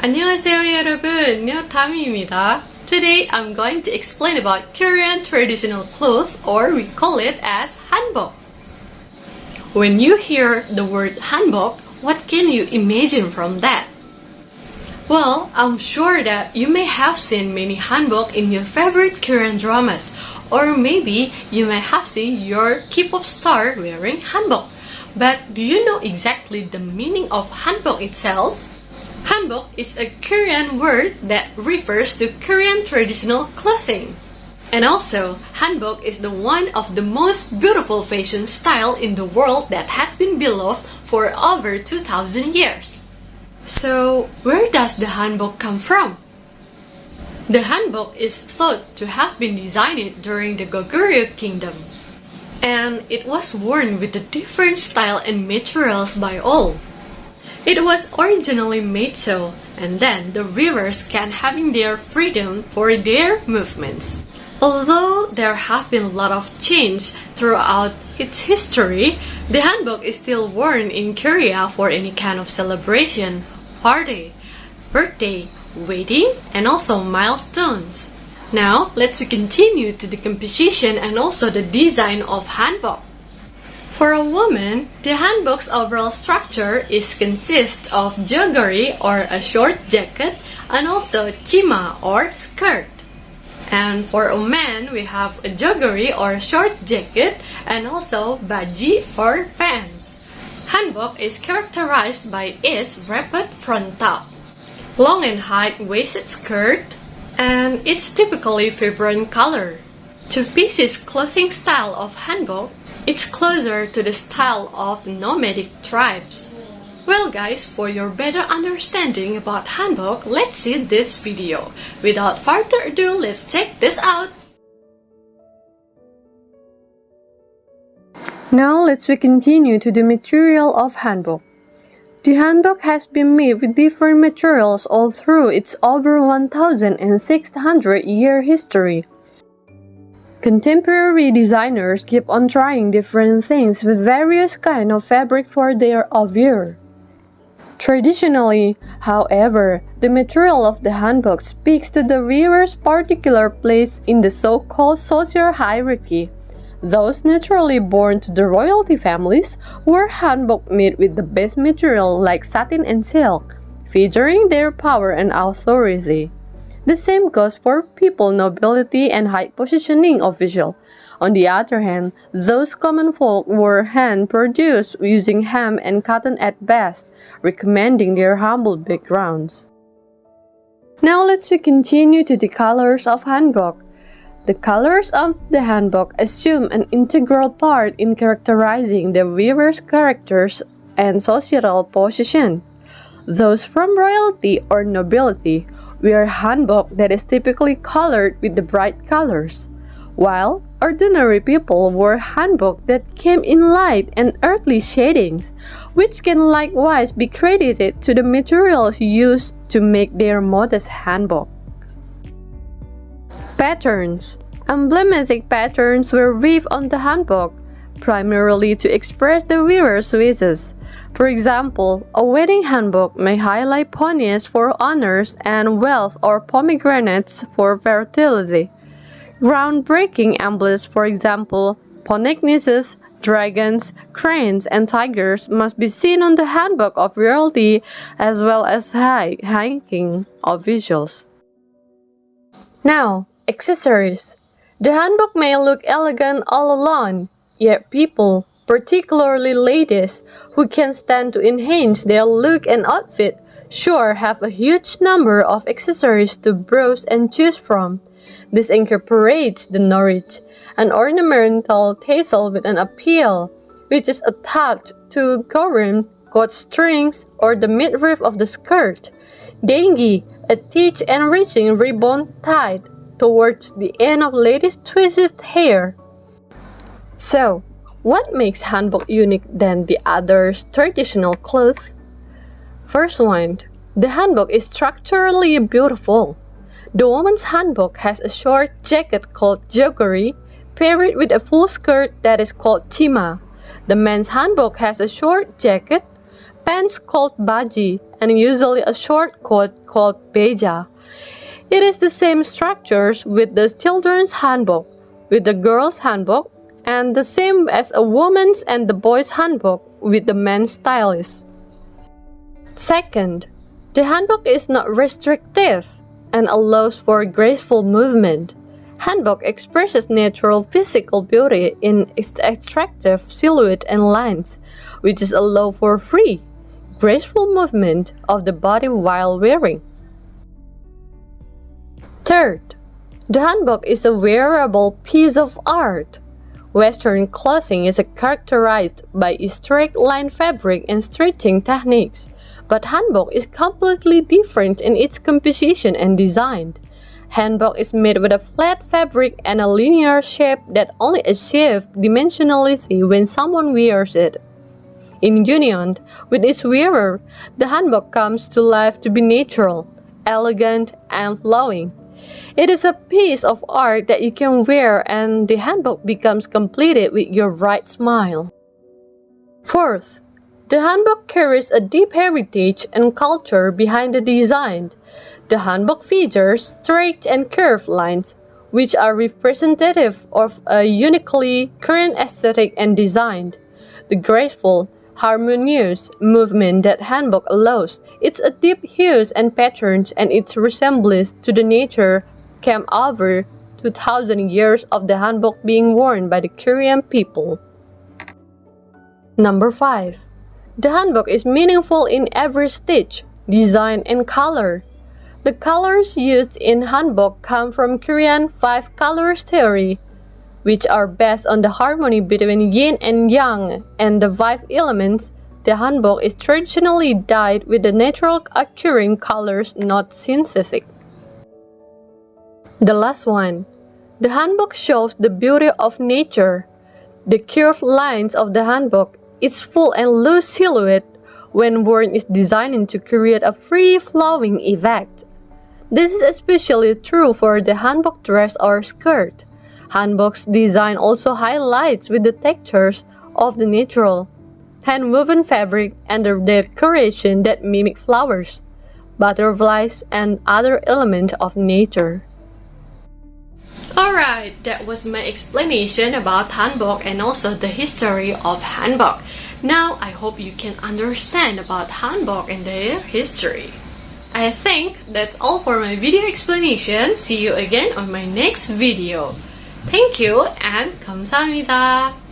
안녕하세요 여러분, 녀타미입니다. Today I'm going to explain about Korean traditional clothes, or we call it as hanbok. When you hear the word hanbok, what can you imagine from that? Well, I'm sure that you may have seen many hanbok in your favorite Korean dramas, or maybe you may have seen your K-pop star wearing hanbok. But do you know exactly the meaning of hanbok itself? Hanbok is a Korean word that refers to Korean traditional clothing. And also, hanbok is the one of the most beautiful fashion style in the world that has been beloved for over 2,000 years. So, where does the hanbok come from? The hanbok is thought to have been designed during the Goguryeo Kingdom, and it was worn with a different style and materials by all. It was originally made so, and then the wearers can having their freedom for their movements. Although there have been a lot of change throughout its history, the hanbok is still worn in Korea for any kind of celebration, party, birthday, wedding, and also milestones. Now, let's continue to the composition and also the design of hanbok. For a woman, the hanbok's overall structure consists of joggery or a short jacket and also chima or skirt. And for a man, we have a joggery or short jacket and also baji or pants. Hanbok is characterized by its rapid front top, long and high-waisted skirt, and its typically vibrant color. To pieces clothing style of hanbok, it's closer to the style of nomadic tribes. Well guys, for your better understanding about hanbok, let's see this video. Without further ado, let's check this out. Now let's continue to the material of hanbok. The hanbok has been made with different materials all through its over 1,600-year history. Contemporary designers keep on trying different things with various kinds of fabric for their wear. Traditionally, however, the material of the hanbok speaks to the wearer's particular place in the so-called social hierarchy. Those naturally born to the royalty families wore hanbok made with the best material like satin and silk, featuring their power and authority. The same goes for people, nobility, and high-positioning officials. On the other hand, those common folk were hand-produced using hemp and cotton at best, recommending their humble backgrounds. Now let's continue to the colors of hanbok. The colors of the hanbok assume an integral part in characterizing the wearer's characters and societal position. Those from royalty or nobility wear hanbok that is typically colored with the bright colors, while ordinary people wore hanbok that came in light and earthly shadings, which can likewise be credited to the materials used to make their modest hanbok. Patterns. Emblematic patterns were weaved on the hanbok, primarily to express the wearer's wishes. For example, a wedding hanbok may highlight ponies for honors and wealth or pomegranates for fertility. Groundbreaking emblems, for example, poneglyphs, dragons, cranes, and tigers must be seen on the hanbok of royalty as well as high-ranking officials. Now, accessories. The hanbok may look elegant all alone, yet people, particularly ladies, who can stand to enhance their look and outfit, sure have a huge number of accessories to browse and choose from. This incorporates the norich, an ornamental tassel with an appeal, which is attached to gorim, goat strings, or the midriff of the skirt. Daingi, a thick and reaching ribbon tied towards the end of ladies' twisted hair. So, what makes hanbok unique than the other traditional clothes? First one, the hanbok is structurally beautiful. The woman's hanbok has a short jacket called joggery, paired with a full skirt that is called chima. The men's hanbok has a short jacket, pants called baji, and usually a short coat called beja. It is the same structures with the children's hanbok, with the girls' hanbok, and the same as a woman's and the boys' hanbok with the men's stylist. Second, the hanbok is not restrictive and allows for graceful movement. Hanbok expresses natural physical beauty in its attractive silhouette and lines, which is allow for free, graceful movement of the body while wearing. Third, the hanbok is a wearable piece of art. Western clothing is characterized by strict line fabric and stretching techniques, but hanbok is completely different in its composition and design. Hanbok is made with a flat fabric and a linear shape that only achieves dimensionality when someone wears it. In union with its wearer, the hanbok comes to life to be natural, elegant, and flowing. It is a piece of art that you can wear and the hanbok becomes completed with your right smile. Fourth, the hanbok carries a deep heritage and culture behind the design. The hanbok features straight and curved lines, which are representative of a uniquely Korean aesthetic and design. The graceful, harmonious movement that hanbok allows, its deep hues and patterns, and its resemblance to the nature came over 2,000 years of the hanbok being worn by the Korean people. Number 5. The hanbok is meaningful in every stitch, design, and color. The colors used in hanbok come from Korean 5 colors theory, which are based on the harmony between yin and yang and the 5 elements. The hanbok is traditionally dyed with the natural occurring colors, not synthetic. The last one. The hanbok shows the beauty of nature. The curved lines of the hanbok, its full and loose silhouette when worn is designed to create a free-flowing effect. This is especially true for the hanbok dress or skirt. Hanbok's design also highlights with the textures of the natural, hand-woven fabric and the decoration that mimic flowers, butterflies, and other elements of nature. Alright, that was my explanation about hanbok and also the history of hanbok. Now I hope you can understand about hanbok and their history. I think that's all for my video explanation. See you again on my next video. Thank you and 감사합니다.